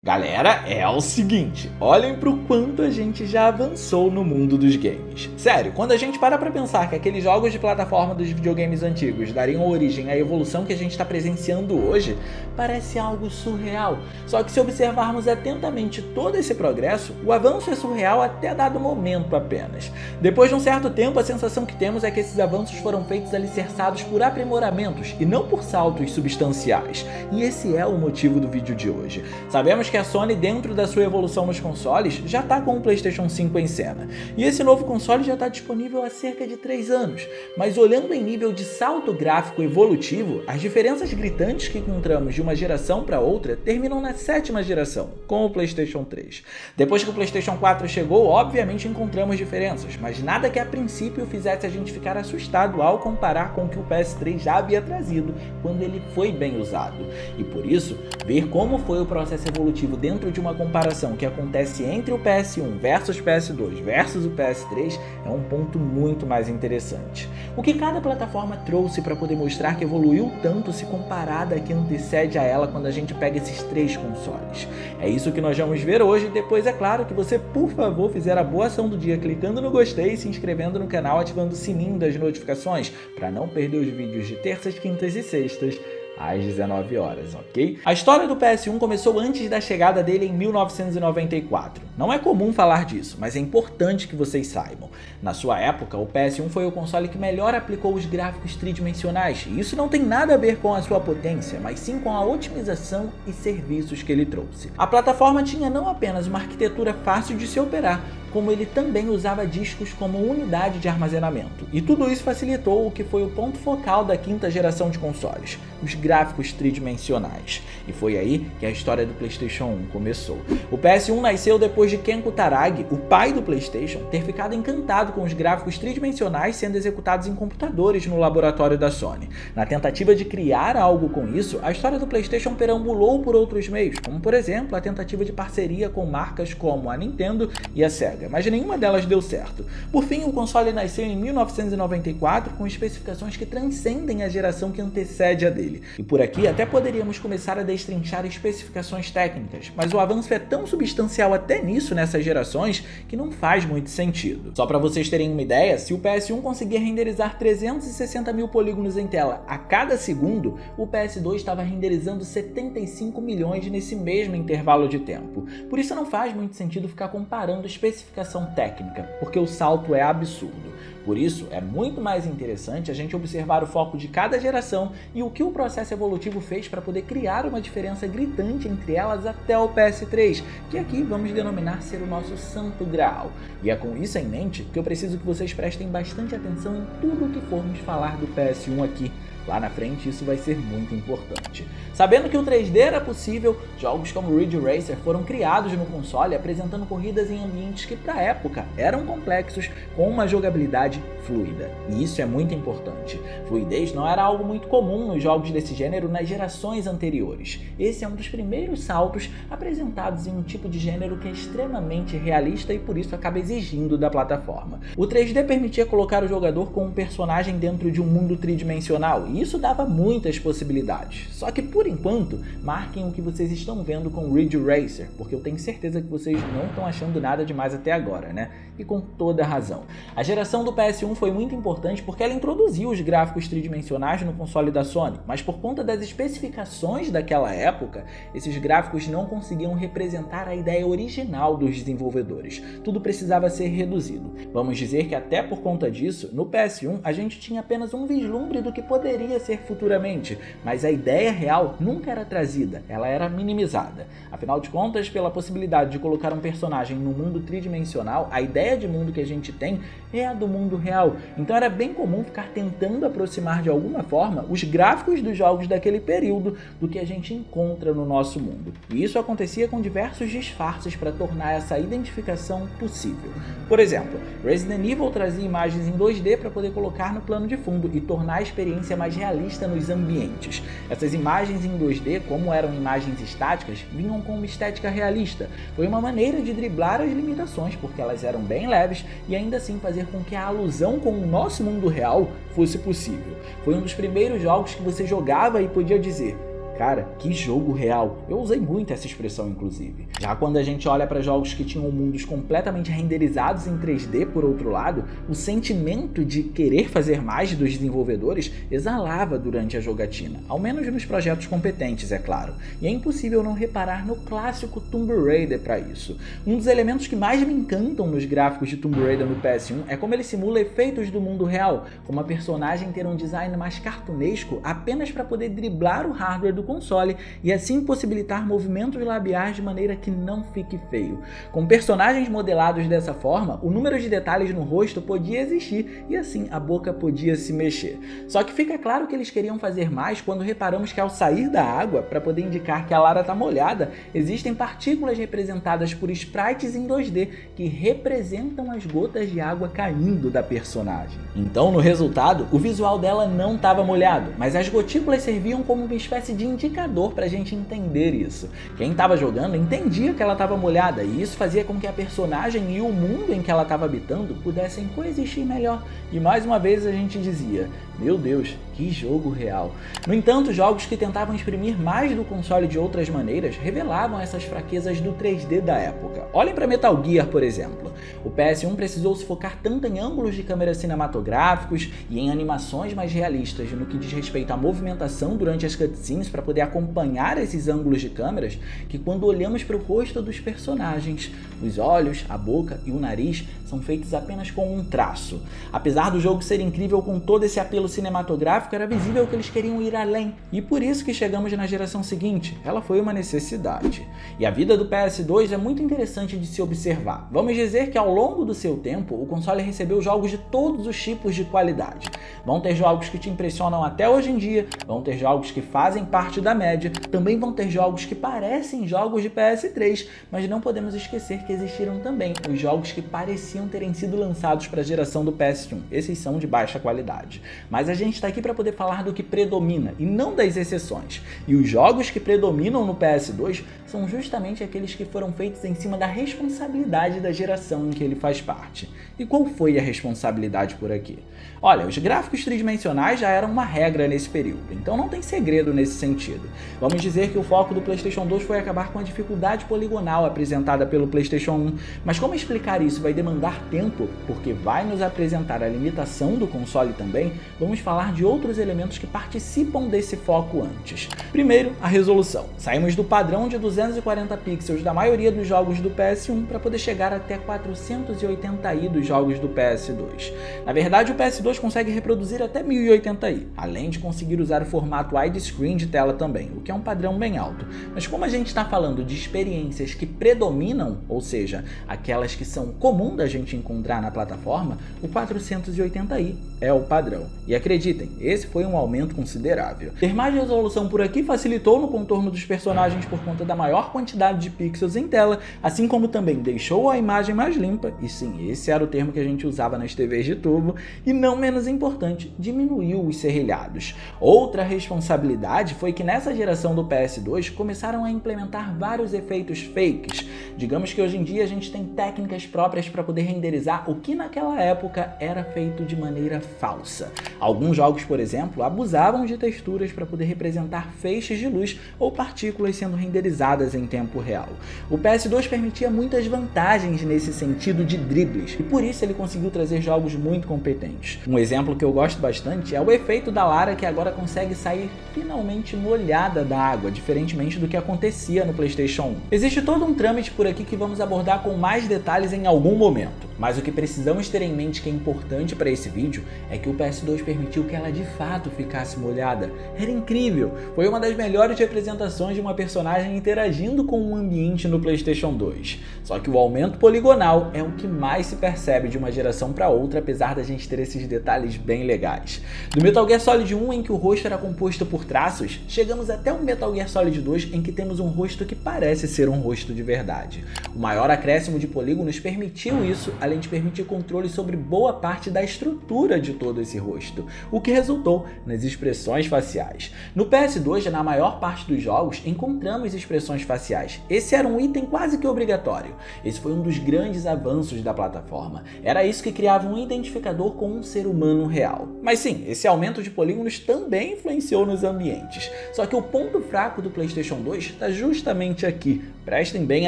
Galera, é o seguinte, olhem pro quanto a gente já avançou no mundo dos games. Sério, quando a gente para pra pensar que aqueles jogos de plataforma dos videogames antigos dariam origem à evolução que a gente está presenciando hoje, parece algo surreal. Só que se observarmos atentamente todo esse progresso, o avanço é surreal até dado momento apenas. Depois de um certo tempo, a sensação que temos é que esses avanços foram feitos alicerçados por aprimoramentos e não por saltos substanciais. E esse é o motivo do vídeo de hoje. Sabemos que a Sony, dentro da sua evolução nos consoles, já está com o PlayStation 5 em cena. E esse novo console já está disponível há cerca de 3 anos. Mas olhando em nível de salto gráfico evolutivo, as diferenças gritantes que encontramos de uma geração para outra terminam na 7ª geração, com o PlayStation 3. Depois que o PlayStation 4 chegou, obviamente encontramos diferenças, mas nada que a princípio fizesse a gente ficar assustado ao comparar com o que o PS3 já havia trazido quando ele foi bem usado. E por isso, ver como foi o processo evolutivo dentro de uma comparação que acontece entre o PS1 versus PS2 versus o PS3 é um ponto muito mais interessante. O que cada plataforma trouxe para poder mostrar que evoluiu tanto se comparada a que antecede a ela quando a gente pega esses 3 consoles. É isso que nós vamos ver hoje e depois é claro que você, por favor, fizer a boa ação do dia clicando no gostei e se inscrevendo no canal, ativando o sininho das notificações para não perder os vídeos de terças, quintas e sextas às 19 horas, ok? A história do PS1 começou antes da chegada dele em 1994. Não é comum falar disso, mas é importante que vocês saibam. Na sua época, o PS1 foi o console que melhor aplicou os gráficos tridimensionais, e isso não tem nada a ver com a sua potência, mas sim com a otimização e serviços que ele trouxe. A plataforma tinha não apenas uma arquitetura fácil de se operar, como ele também usava discos como unidade de armazenamento. E tudo isso facilitou o que foi o ponto focal da 5ª geração de consoles, os gráficos tridimensionais. E foi aí que a história do PlayStation 1 começou. O PS1 nasceu depois de Ken Kutaragi, o pai do PlayStation, ter ficado encantado com os gráficos tridimensionais sendo executados em computadores no laboratório da Sony. Na tentativa de criar algo com isso, a história do PlayStation perambulou por outros meios, como por exemplo a tentativa de parceria com marcas como a Nintendo e a Sega, mas nenhuma delas deu certo. Por fim, o console nasceu em 1994 com especificações que transcendem a geração que antecede a dele. E por aqui até poderíamos começar a destrinchar especificações técnicas, mas o avanço é tão substancial até nisso nessas gerações que não faz muito sentido. Só para vocês terem uma ideia, se o PS1 conseguia renderizar 360 mil polígonos em tela a cada segundo, o PS2 estava renderizando 75 milhões nesse mesmo intervalo de tempo. Por isso não faz muito sentido ficar comparando especificação técnica, porque o salto é absurdo. Por isso, é muito mais interessante a gente observar o foco de cada geração e o que o processo evolutivo fez para poder criar uma diferença gritante entre elas até o PS3, que aqui vamos denominar ser o nosso santo graal. E é com isso em mente que eu preciso que vocês prestem bastante atenção em tudo o que formos falar do PS1 aqui. Lá na frente isso vai ser muito importante. Sabendo que o 3D era possível, jogos como Ridge Racer foram criados no console apresentando corridas em ambientes que para a época eram complexos com uma jogabilidade fluida. E isso é muito importante. Fluidez não era algo muito comum nos jogos desse gênero nas gerações anteriores. Esse é um dos primeiros saltos apresentados em um tipo de gênero que é extremamente realista e por isso acaba exigindo da plataforma. O 3D permitia colocar o jogador com um personagem dentro de um mundo tridimensional e isso dava muitas possibilidades. Só que por enquanto, marquem o que vocês estão vendo com Ridge Racer, porque eu tenho certeza que vocês não estão achando nada demais até agora, né? E com toda razão. A geração do PS1 foi muito importante porque ela introduziu os gráficos tridimensionais no console da Sony, mas por conta das especificações daquela época, esses gráficos não conseguiam representar a ideia original dos desenvolvedores. Tudo precisava ser reduzido. Vamos dizer que até por conta disso, no PS1 a gente tinha apenas um vislumbre do que poderia ser futuramente, mas a ideia real nunca era trazida, ela era minimizada. Afinal de contas, pela possibilidade de colocar um personagem no mundo tridimensional, a ideia de mundo que a gente tem é a do mundo real. Então era bem comum ficar tentando aproximar de alguma forma os gráficos dos jogos daquele período do que a gente encontra no nosso mundo. E isso acontecia com diversos disfarces para tornar essa identificação possível. Por exemplo, Resident Evil trazia imagens em 2D para poder colocar no plano de fundo e tornar a experiência mais realista nos ambientes. Essas imagens em 2D, como eram imagens estáticas, vinham com uma estética realista. Foi uma maneira de driblar as limitações, porque elas eram bem leves e ainda assim fazer com que a alusão com o nosso mundo real fosse possível. Foi um dos primeiros jogos que você jogava e podia dizer: Cara, que jogo real. Eu usei muito essa expressão, inclusive. Já quando a gente olha para jogos que tinham mundos completamente renderizados em 3D, por outro lado, o sentimento de querer fazer mais dos desenvolvedores exalava durante a jogatina, ao menos nos projetos competentes, é claro. E é impossível não reparar no clássico Tomb Raider para isso. Um dos elementos que mais me encantam nos gráficos de Tomb Raider no PS1 é como ele simula efeitos do mundo real, como a personagem ter um design mais cartunesco apenas para poder driblar o hardware do console e assim possibilitar movimentos labiais de maneira que não fique feio. Com personagens modelados dessa forma, o número de detalhes no rosto podia existir e assim a boca podia se mexer. Só que fica claro que eles queriam fazer mais quando reparamos que ao sair da água, para poder indicar que a Lara está molhada, existem partículas representadas por sprites em 2D que representam as gotas de água caindo da personagem. Então, no resultado, o visual dela não estava molhado, mas as gotículas serviam como uma espécie de indicador para a gente entender isso. Quem estava jogando entendia que ela estava molhada e isso fazia com que a personagem e o mundo em que ela estava habitando pudessem coexistir melhor. E mais uma vez a gente dizia, meu Deus, que jogo real. No entanto, jogos que tentavam exprimir mais do console de outras maneiras revelavam essas fraquezas do 3D da época. Olhem para Metal Gear, por exemplo. O PS1 precisou se focar tanto em ângulos de câmera cinematográficos e em animações mais realistas no que diz respeito à movimentação durante as cutscenes para poder acompanhar esses ângulos de câmeras, que quando olhamos para o rosto dos personagens, os olhos, a boca e o nariz são feitos apenas com um traço. Apesar do jogo ser incrível com todo esse apelo cinematográfico, era visível que eles queriam ir além. E por isso que chegamos na geração seguinte. Ela foi uma necessidade. E a vida do PS2 é muito interessante de se observar. Vamos dizer que ao longo do seu tempo, o console recebeu jogos de todos os tipos de qualidade. Vão ter jogos que te impressionam até hoje em dia, vão ter jogos que fazem parte da média, também vão ter jogos que parecem jogos de PS3, mas não podemos esquecer que existiram também os jogos que pareciam terem sido lançados para a geração do PS1. Esses são de baixa qualidade. Mas a gente está aqui para poder falar do que predomina e não das exceções. E os jogos que predominam no PS2 são justamente aqueles que foram feitos em cima da responsabilidade da geração em que ele faz parte. E qual foi a responsabilidade por aqui? Olha, os gráficos tridimensionais já eram uma regra nesse período, então não tem segredo nesse sentido. Vamos dizer que o foco do PlayStation 2 foi acabar com a dificuldade poligonal apresentada pelo PlayStation 1, mas como explicar isso vai demandar tempo, porque vai nos apresentar a limitação do console também, vamos falar de outros elementos que participam desse foco antes. Primeiro, a resolução. Saímos do padrão de 240 pixels da maioria dos jogos do PS1 para poder chegar até 480i dos jogos do PS2. Na verdade, o PS2 consegue reproduzir até 1080i, além de conseguir usar o formato widescreen de tela também, o que é um padrão bem alto. Mas como a gente está falando de experiências que predominam, ou seja, aquelas que são comum da gente encontrar na plataforma, o 480i é o padrão. E acreditem, esse foi um aumento considerável. Ter mais resolução por aqui facilitou no contorno dos personagens por conta da maior quantidade de pixels em tela, assim como também deixou a imagem mais limpa, e sim, esse era o termo que a gente usava nas TVs de tubo, e não menos importante, diminuiu os serrilhados. Outra responsabilidade foi que nessa geração do PS2 começaram a implementar vários efeitos fakes. Digamos que hoje em dia a gente tem técnicas próprias para poder renderizar o que naquela época era feito de maneira falsa. Alguns jogos, por exemplo, abusavam de texturas para poder representar feixes de luz ou partículas sendo renderizadas em tempo real. O PS2 permitia muitas vantagens nesse sentido de dribles, e por isso ele conseguiu trazer jogos muito competentes. Um exemplo que eu gosto bastante é o efeito da Lara, que agora consegue sair finalmente molhada da água, diferentemente do que acontecia no PlayStation 1. Existe todo um trâmite por aqui que vamos abordar com mais detalhes em algum momento, mas o que precisamos ter em mente que é importante para esse vídeo é que o PS2 permitiu que ela de fato ficasse molhada. Era incrível! Foi uma das melhores representações de uma personagem interagindo com o ambiente no PlayStation 2. Só que o aumento poligonal é o que mais se percebe de uma geração para outra, apesar da gente ter esses detalhes bem legais. Do Metal Gear Solid 1, em que o rosto era composto por traços, chegamos até o Metal Gear Solid 2, em que temos um rosto que parece ser um rosto de verdade. O maior acréscimo de polígonos permitiu isso, além de permitir controle sobre boa parte da estrutura de todo esse rosto, o que resultou nas expressões faciais. No PS2, na maior parte dos jogos, encontramos expressões expressões faciais. Esse era um item quase que obrigatório. Esse foi um dos grandes avanços da plataforma. Era isso que criava um identificador com um ser humano real. Mas sim, esse aumento de polígonos também influenciou nos ambientes. Só que o ponto fraco do PlayStation 2 está justamente aqui. Prestem bem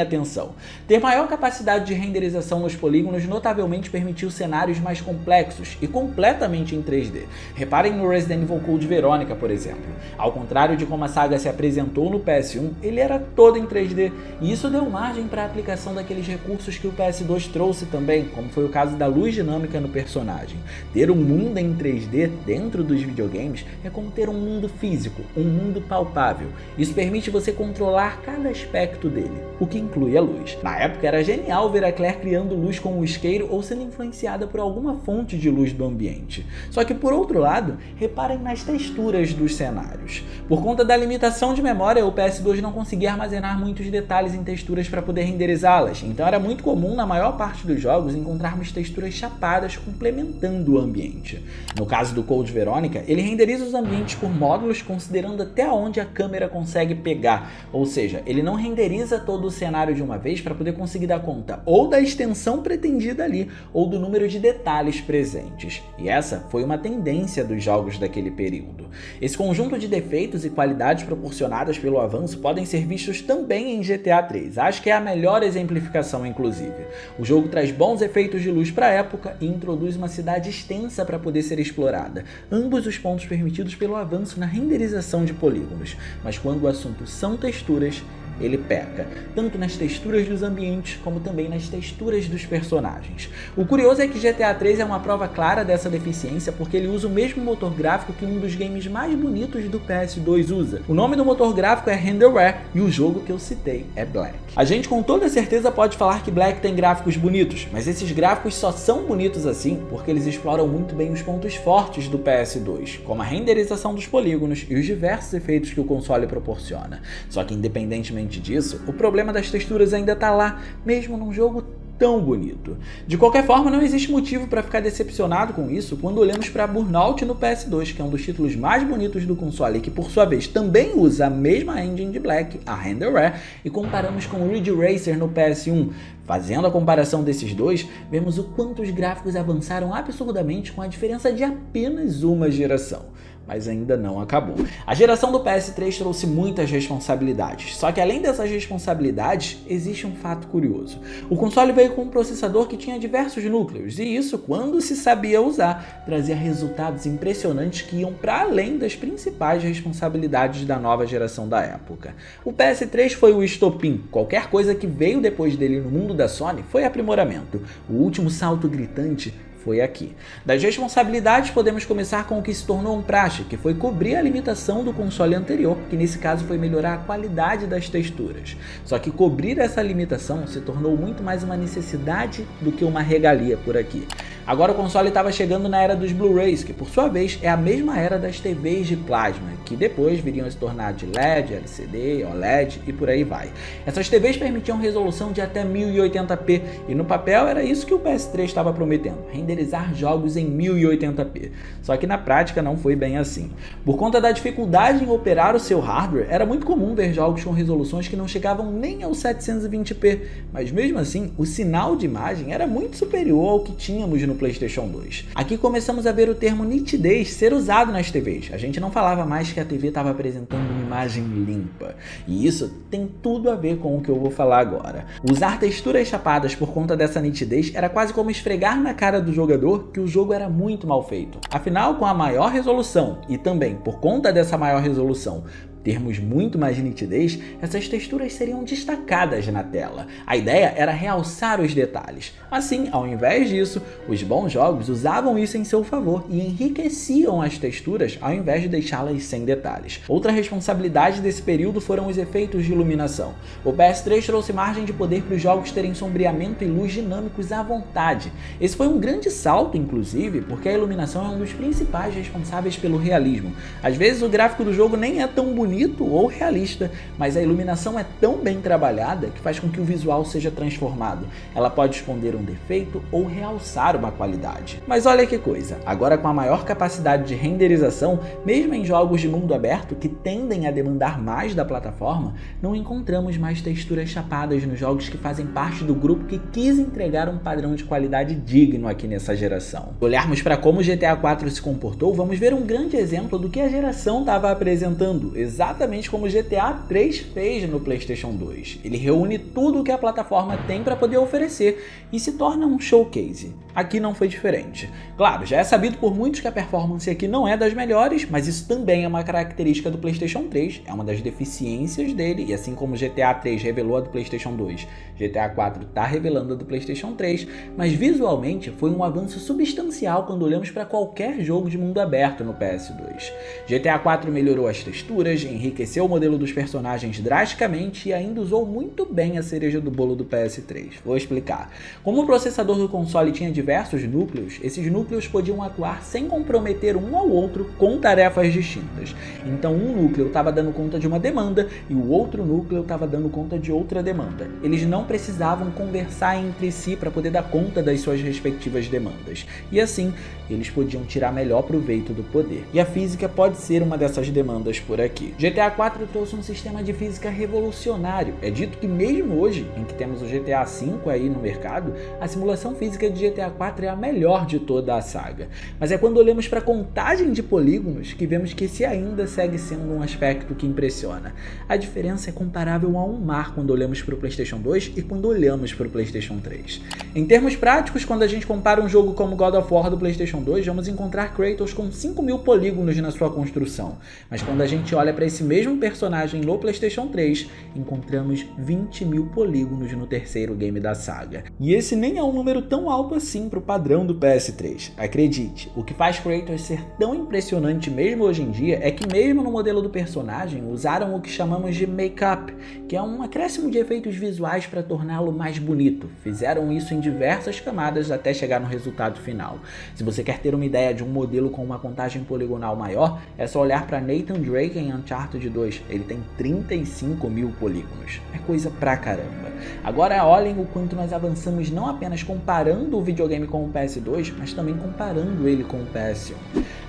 atenção. Ter maior capacidade de renderização nos polígonos notavelmente permitiu cenários mais complexos e completamente em 3D. Reparem no Resident Evil Code Veronica, por exemplo. Ao contrário de como a saga se apresentou no PS1, ele era todo em 3D, e isso deu margem para a aplicação daqueles recursos que o PS2 trouxe também, como foi o caso da luz dinâmica no personagem. Ter um mundo em 3D dentro dos videogames é como ter um mundo físico, um mundo palpável. Isso permite você controlar cada aspecto dele, o que inclui a luz. Na época era genial ver a Claire criando luz com o isqueiro ou sendo influenciada por alguma fonte de luz do ambiente. Só que por outro lado, reparem nas texturas dos cenários. Por conta da limitação de memória, o PS2 não conseguia armazenar muitos detalhes em texturas para poder renderizá-las, então era muito comum na maior parte dos jogos encontrarmos texturas chapadas complementando o ambiente. No caso do Code Veronica, ele renderiza os ambientes por módulos considerando até onde a câmera consegue pegar, ou seja, ele não renderiza todo o cenário de uma vez para poder conseguir dar conta ou da extensão pretendida ali, ou do número de detalhes presentes. E essa foi uma tendência dos jogos daquele período. Esse conjunto de defeitos e qualidades proporcionadas pelo avanço podem ser vistos também em GTA 3. Acho que é a melhor exemplificação, inclusive. O jogo traz bons efeitos de luz para a época e introduz uma cidade extensa para poder ser explorada. Ambos os pontos permitidos pelo avanço na renderização de polígonos. Mas quando o assunto são texturas, ele peca, tanto nas texturas dos ambientes como também nas texturas dos personagens. O curioso é que GTA 3 é uma prova clara dessa deficiência porque ele usa o mesmo motor gráfico que um dos games mais bonitos do PS2 usa. O nome do motor gráfico é Renderware e o jogo que eu citei é Black. A gente com toda certeza pode falar que Black tem gráficos bonitos, mas esses gráficos só são bonitos assim porque eles exploram muito bem os pontos fortes do PS2, como a renderização dos polígonos e os diversos efeitos que o console proporciona. Só que independentemente disso, o problema das texturas ainda tá lá, mesmo num jogo tão bonito. De qualquer forma, não existe motivo para ficar decepcionado com isso quando olhamos para Burnout no PS2, que é um dos títulos mais bonitos do console e que por sua vez também usa a mesma engine de Black, a Renderware, e comparamos com Ridge Racer no PS1. Fazendo a comparação desses dois, vemos o quanto os gráficos avançaram absurdamente com a diferença de apenas uma geração. Mas ainda não acabou. A geração do PS3 trouxe muitas responsabilidades, só que além dessas responsabilidades, existe um fato curioso. O console veio com um processador que tinha diversos núcleos, e isso, quando se sabia usar, trazia resultados impressionantes que iam para além das principais responsabilidades da nova geração da época. O PS3 foi o estopim, qualquer coisa que veio depois dele no mundo da Sony foi aprimoramento. O último salto gritante foi aqui. Das responsabilidades podemos começar com o que se tornou um praxe, que foi cobrir a limitação do console anterior, que nesse caso foi melhorar a qualidade das texturas. Só que cobrir essa limitação se tornou muito mais uma necessidade do que uma regalia por aqui. Agora o console estava chegando na era dos Blu-rays, que por sua vez é a mesma era das TVs de plasma, que depois viriam a se tornar de LED, LCD, OLED e por aí vai. Essas TVs permitiam resolução de até 1080p, e no papel era isso que o PS3 estava prometendo, renderizar jogos em 1080p. Só que na prática não foi bem assim. Por conta da dificuldade em operar o seu hardware, era muito comum ver jogos com resoluções que não chegavam nem aos 720p, mas mesmo assim o sinal de imagem era muito superior ao que tínhamos no PlayStation 2. Aqui começamos a ver o termo nitidez ser usado nas TVs. A gente não falava mais que a TV estava apresentando uma imagem limpa. E isso tem tudo a ver com o que eu vou falar agora. Usar texturas chapadas por conta dessa nitidez era quase como esfregar na cara do jogador que o jogo era muito mal feito. Afinal, com a maior resolução e também por conta dessa maior resolução, termos muito mais nitidez, essas texturas seriam destacadas na tela. A ideia era realçar os detalhes. Assim, ao invés disso, os bons jogos usavam isso em seu favor e enriqueciam as texturas ao invés de deixá-las sem detalhes. Outra responsabilidade desse período foram os efeitos de iluminação. O PS3 trouxe margem de poder para os jogos terem sombreamento e luz dinâmicos à vontade. Esse foi um grande salto, inclusive, porque a iluminação é um dos principais responsáveis pelo realismo. Às vezes o gráfico do jogo nem é tão bonito bonito ou realista, mas a iluminação é tão bem trabalhada que faz com que o visual seja transformado. Ela pode esconder um defeito ou realçar uma qualidade. Mas olha que coisa, agora com a maior capacidade de renderização, mesmo em jogos de mundo aberto que tendem a demandar mais da plataforma, não encontramos mais texturas chapadas nos jogos que fazem parte do grupo que quis entregar um padrão de qualidade digno aqui nessa geração. Se olharmos para como o GTA 4 se comportou, vamos ver um grande exemplo do que a geração estava apresentando, exatamente como o GTA 3 fez no PlayStation 2. Ele reúne tudo o que a plataforma tem para poder oferecer e se torna um showcase. Aqui não foi diferente. Claro, já é sabido por muitos que a performance aqui não é das melhores, mas isso também é uma característica do PlayStation 3, é uma das deficiências dele, e assim como o GTA 3 revelou a do PlayStation 2, GTA 4 está revelando a do PlayStation 3, mas visualmente foi um avanço substancial quando olhamos para qualquer jogo de mundo aberto no PS2. GTA 4 melhorou as texturas, enriqueceu o modelo dos personagens drasticamente e ainda usou muito bem a cereja do bolo do PS3. Vou explicar. Como o processador do console tinha diversos núcleos, esses núcleos podiam atuar sem comprometer um ao outro com tarefas distintas. Então um núcleo estava dando conta de uma demanda e o outro núcleo estava dando conta de outra demanda. Eles não precisavam conversar entre si para poder dar conta das suas respectivas demandas. E assim, eles podiam tirar melhor proveito do poder. E a física pode ser uma dessas demandas por aqui. GTA 4 trouxe um sistema de física revolucionário. É dito que mesmo hoje, em que temos o GTA 5 aí no mercado, a simulação física de GTA 4 é a melhor de toda a saga. Mas é quando olhamos para a contagem de polígonos que vemos que esse ainda segue sendo um aspecto que impressiona. A diferença é comparável a um mar quando olhamos para o PlayStation 2 e quando olhamos para o PlayStation 3. Em termos práticos, quando a gente compara um jogo como God of War do PlayStation 2, vamos encontrar Kratos com 5.000 polígonos na sua construção. Mas quando a gente olha para esse mesmo personagem no PlayStation 3, encontramos 20.000 polígonos no terceiro game da saga. E esse nem é um número tão alto assim para o padrão do PS3. Acredite, o que faz Kratos ser tão impressionante mesmo hoje em dia é que mesmo no modelo do personagem usaram o que chamamos de make-up, que é um acréscimo de efeitos visuais para torná-lo mais bonito. Fizeram isso em diversas camadas até chegar no resultado final. Se você quer ter uma ideia de um modelo com uma contagem poligonal maior, é só olhar para Nathan Drake em Uncharted 2. Ele tem 35.000 polígonos. É coisa pra caramba. Agora olhem o quanto nós avançamos não apenas comparando o videogame com o PS2, mas também comparando ele com o PS1.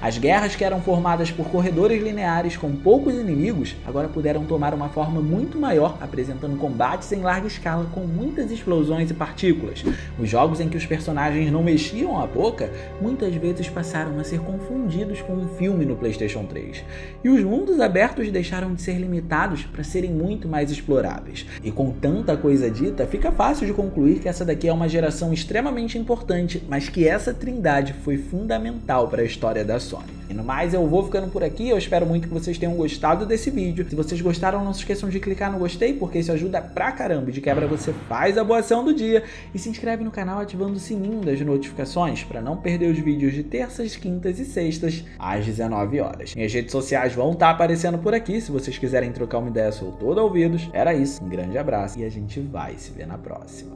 As guerras que eram formadas por corredores lineares com poucos inimigos, agora puderam tomar uma forma muito maior, apresentando combates em larga escala com muitas explosões e partículas. Os jogos em que os personagens não mexiam a boca, muitas vezes passaram a ser confundidos com um filme no PlayStation 3. E os mundos abertos deixaram de ser limitados para serem muito mais exploráveis. E com tanta coisa dita, fica fácil de concluir que essa daqui é uma geração extremamente importante, mas que essa trindade foi fundamental para a história da Sony. E no mais, eu vou ficando por aqui, eu espero muito que vocês tenham gostado desse vídeo. Se vocês gostaram, não se esqueçam de clicar no gostei, porque isso ajuda pra caramba. E de quebra você faz a boa ação do dia e se inscreve no canal ativando o sininho das notificações para não perder os vídeos de terças, quintas e sextas às 19 horas. Minhas redes sociais vão estar aparecendo por aqui, se vocês quiserem trocar uma ideia, sou todo ouvidos. Era isso, um grande abraço e a gente vai se ver na próxima.